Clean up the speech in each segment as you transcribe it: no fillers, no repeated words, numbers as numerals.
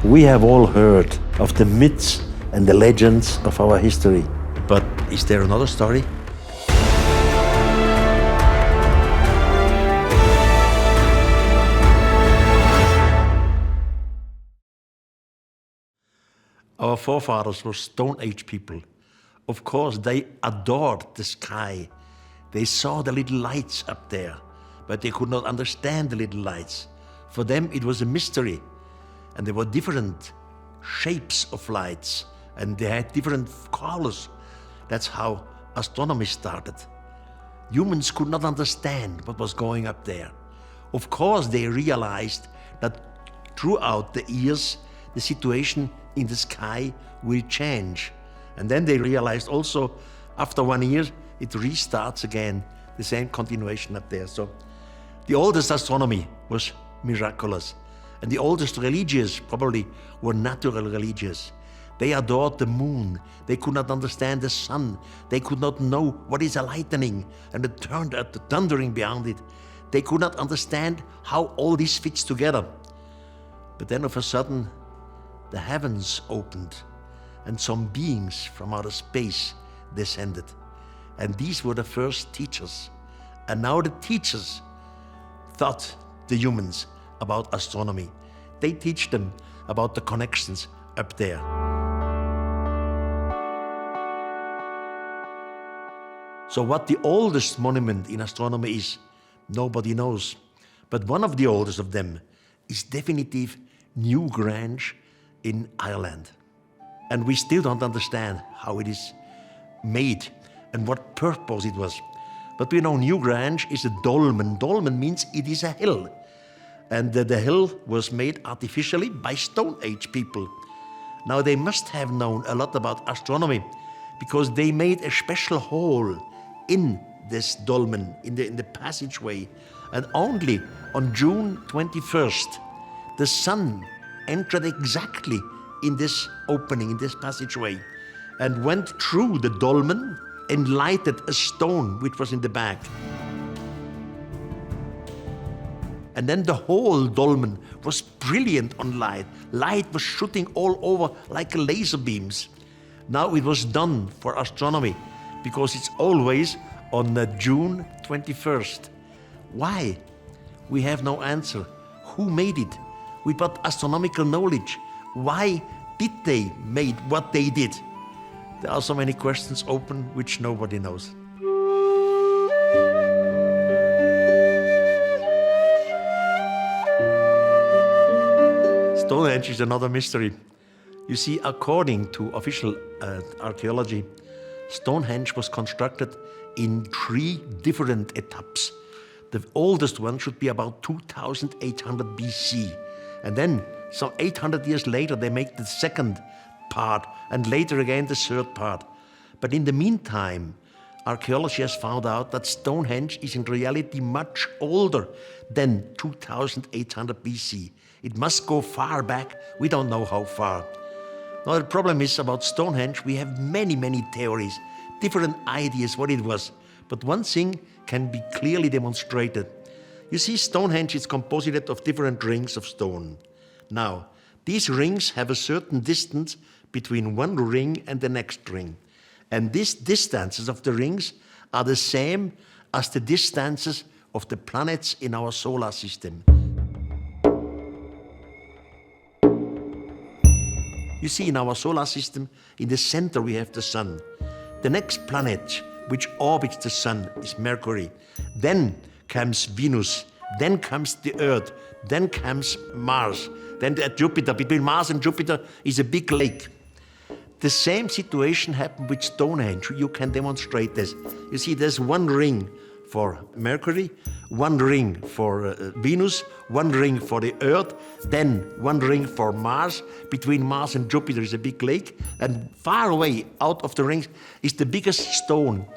We have all heard of the myths and the legends of our history. But is there another story? Our forefathers were Stone Age people. Of course, they adored the sky. They saw the little lights up there, but they could not understand the little lights. For them, it was a mystery. And there were different shapes of lights, and they had different colors. That's how astronomy started. Humans could not understand what was going up there. Of course, they realized that throughout the years, the situation in the sky will change. And then they realized also, after 1 year, it restarts again, the same continuation up there. So the oldest astronomy was miraculous. And the oldest religions probably were natural religions. They adored the moon. They could not understand the sun. They could not know what is a lightning and the thundering behind it. They could not understand how all this fits together. But then of a sudden, the heavens opened and some beings from outer space descended. And these were the first teachers. And now the teachers taught the humans about astronomy. They teach them about the connections up there. So what the oldest monument in astronomy is, nobody knows. But one of the oldest of them is definitive Newgrange in Ireland. And we still don't understand how it is made and what purpose it was. But we know Newgrange is a dolmen. Dolmen means it is a hill. And the hill was made artificially by Stone Age people. Now they must have known a lot about astronomy because they made a special hole in this dolmen, in the passageway. And only on June 21st, the sun entered exactly in this opening, in this passageway, and went through the dolmen and lighted a stone which was in the back. And then the whole dolmen was brilliant on light. Light was shooting all over like laser beams. Now it was done for astronomy because it's always on June 21st. Why? We have no answer. Who made it? With what astronomical knowledge? Why did they make what they did? There are so many questions open which nobody knows. Stonehenge is another mystery. You see, according to official archaeology, Stonehenge was constructed in 3 different etaps. The oldest one should be about 2800 BC. And then, some 800 years later, they make the second part, and later again the third part. But in the meantime, archaeology has found out that Stonehenge is in reality much older than 2800 BC. It must go far back. We don't know how far. Now the problem is about Stonehenge, we have many theories, different ideas what it was. But one thing can be clearly demonstrated. You see, Stonehenge is composed of different rings of stone. Now, these rings have a certain distance between one ring and the next ring. And these distances of the rings are the same as the distances of the planets in our solar system. You see, in our solar system, in the center we have the sun. The next planet which orbits the sun is Mercury. Then comes Venus. Then comes the Earth. Then comes Mars. Then Jupiter. Between Mars and Jupiter is a big lake. The same situation happened with Stonehenge. You can demonstrate this. You see, there's one ring for Mercury, one ring for Venus, one ring for the Earth, then one ring for Mars. Between Mars and Jupiter is a big lake, and far away out of the rings is the biggest stone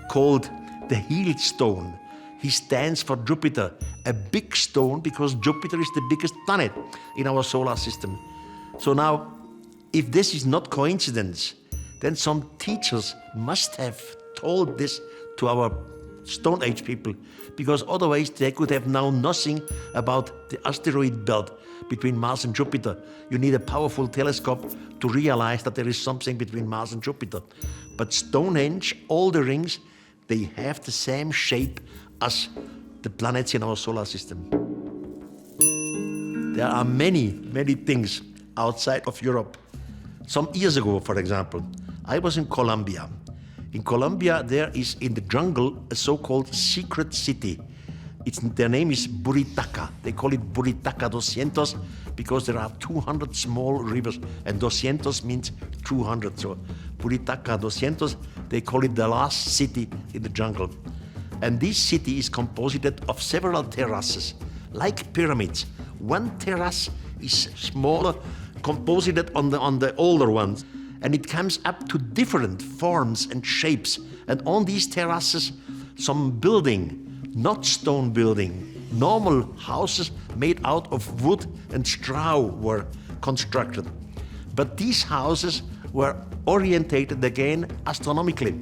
called the heel stone. He stands for Jupiter, a big stone because Jupiter is the biggest planet in our solar system. So now, if this is not coincidence, then some teachers must have told this to our Stone Age people, because otherwise they could have known nothing about the asteroid belt between Mars and Jupiter. You need a powerful telescope to realize that there is something between Mars and Jupiter. But Stonehenge, all the rings, they have the same shape as the planets in our solar system. There are many, many things outside of Europe. Some years ago, for example, I was in Colombia. In Colombia, there is in the jungle a so-called secret city. Their name is Buritaka. They call it Buritaka 200 because there are 200 small rivers, and 200 means 200. So Buritaka 200, they call it the last city in the jungle. And this city is composed of several terraces, like pyramids. One terrace is smaller, composed on the older ones, and it comes up to different forms and shapes. And on these terraces, some building, not stone building, normal houses made out of wood and straw were constructed. But these houses were orientated again astronomically.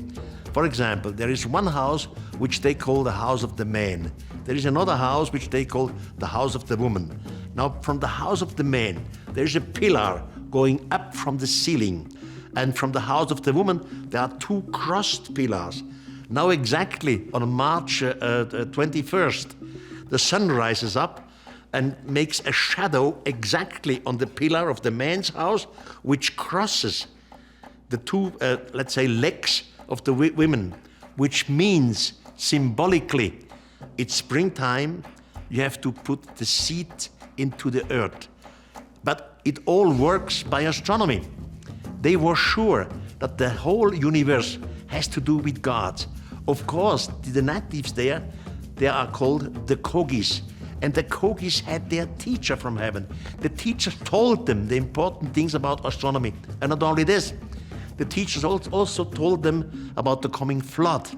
For example, there is one house which they call the house of the man. There is another house which they call the house of the woman. Now, from the house of the man, there is a pillar going up from the ceiling. And from the house of the woman, there are two crossed pillars. Now exactly on March 21st, the sun rises up and makes a shadow exactly on the pillar of the man's house, which crosses the two, let's say, legs of the women, which means symbolically, it's springtime, you have to put the seed into the earth. But it all works by astronomy. They were sure that the whole universe has to do with God. Of course, the natives there, they are called the Kogis. And the Kogis had their teacher from heaven. The teacher told them the important things about astronomy. And not only this, the teachers also told them about the coming flood.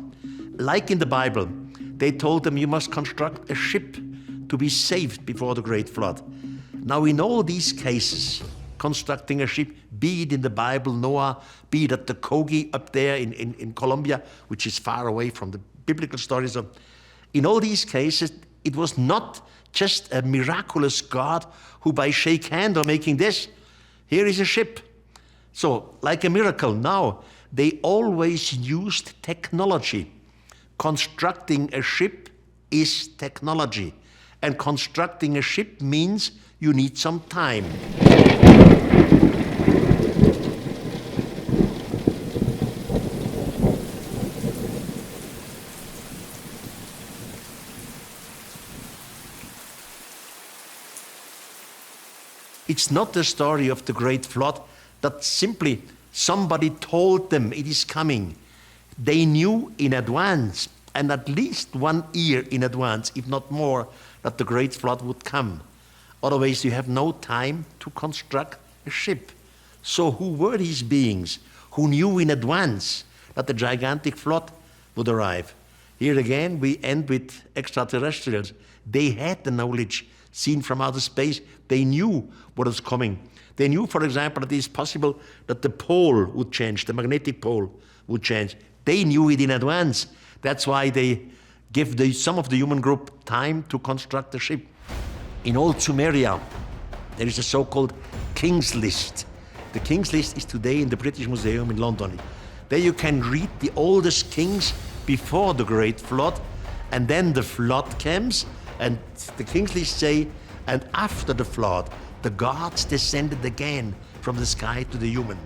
Like in the Bible, they told them you must construct a ship to be saved before the great flood. Now in all these cases, constructing a ship, be it in the Bible, Noah, be it at the Kogi up there in Colombia, which is far away from the biblical stories. In all these cases, it was not just a miraculous God who by shake hand or making this, here is a ship. So, like a miracle now, they always used technology. Constructing a ship is technology. And constructing a ship means you need some time. It's not the story of the great flood that simply somebody told them it is coming. They knew in advance, and at least 1 year in advance, if not more, that the great flood would come. Otherwise, you have no time to construct a ship. So who were these beings who knew in advance that the gigantic flood would arrive? Here again, we end with extraterrestrials. They had the knowledge seen from outer space. They knew what was coming. They knew, for example, that it is possible that the pole would change, the magnetic pole would change. They knew it in advance. That's why they give some of the human group time to construct the ship. In old Sumeria, there is a so-called King's List. The King's List is today in the British Museum in London. There you can read the oldest kings before the Great Flood, and then the flood comes, and the King's List say, and after the flood, the gods descended again from the sky to the human.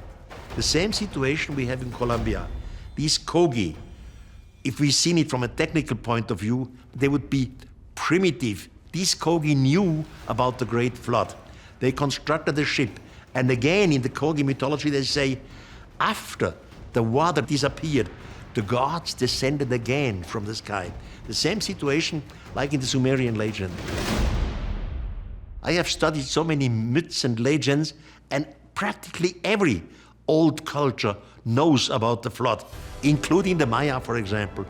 The same situation we have in Colombia. These Kogi, if we seen it from a technical point of view, they would be primitive. These Kogi knew about the great flood. They constructed a ship. And again, in the Kogi mythology, they say, after the water disappeared, the gods descended again from the sky. The same situation like in the Sumerian legend. I have studied so many myths and legends, and practically every old culture knows about the flood, including the Maya, for example.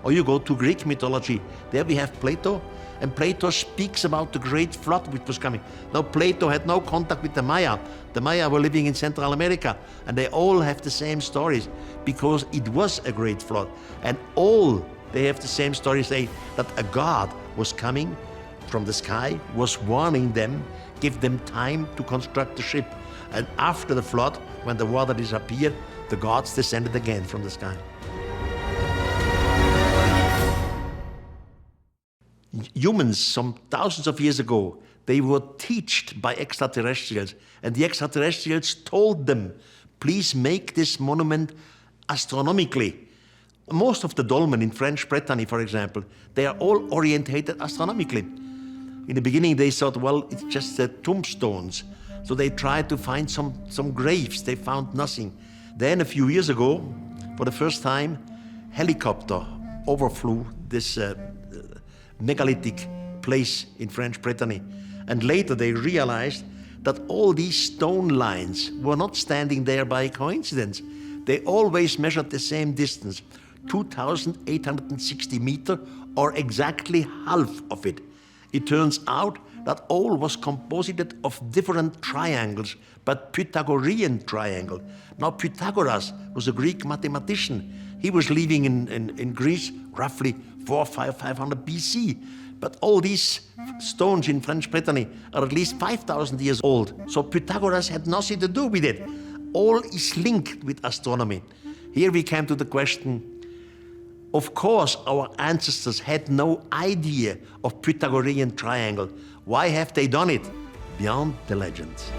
Or you go to Greek mythology, there we have Plato, and Plato speaks about the great flood which was coming. Now, Plato had no contact with the Maya. The Maya were living in Central America, and they all have the same stories, because it was a great flood. And all They have the same story, say that a god was coming from the sky, was warning them, give them time to construct the ship. And after the flood, when the water disappeared, the gods descended again from the sky. Humans, some thousands of years ago, they were taught by extraterrestrials, and the extraterrestrials told them, please make this monument astronomically. Most of the dolmen in French Britany, for example, they are all orientated astronomically. In the beginning, they thought, well, it's just tombstones. So they tried to find some graves. They found nothing. Then a few years ago, for the first time, helicopter overflew this megalithic place in French Britany. And later they realized that all these stone lines were not standing there by coincidence. They always measured the same distance, 2,860 meters, or exactly half of it. It turns out that all was composed of different triangles, but Pythagorean triangle. Now Pythagoras was a Greek mathematician. He was living in Greece roughly 500 BC. But all these stones in French Britany are at least 5,000 years old. So Pythagoras had nothing to do with it. All is linked with astronomy. Here we came to the question, of course our ancestors had no idea of Pythagorean triangle. Why have they done it? Beyond the legends.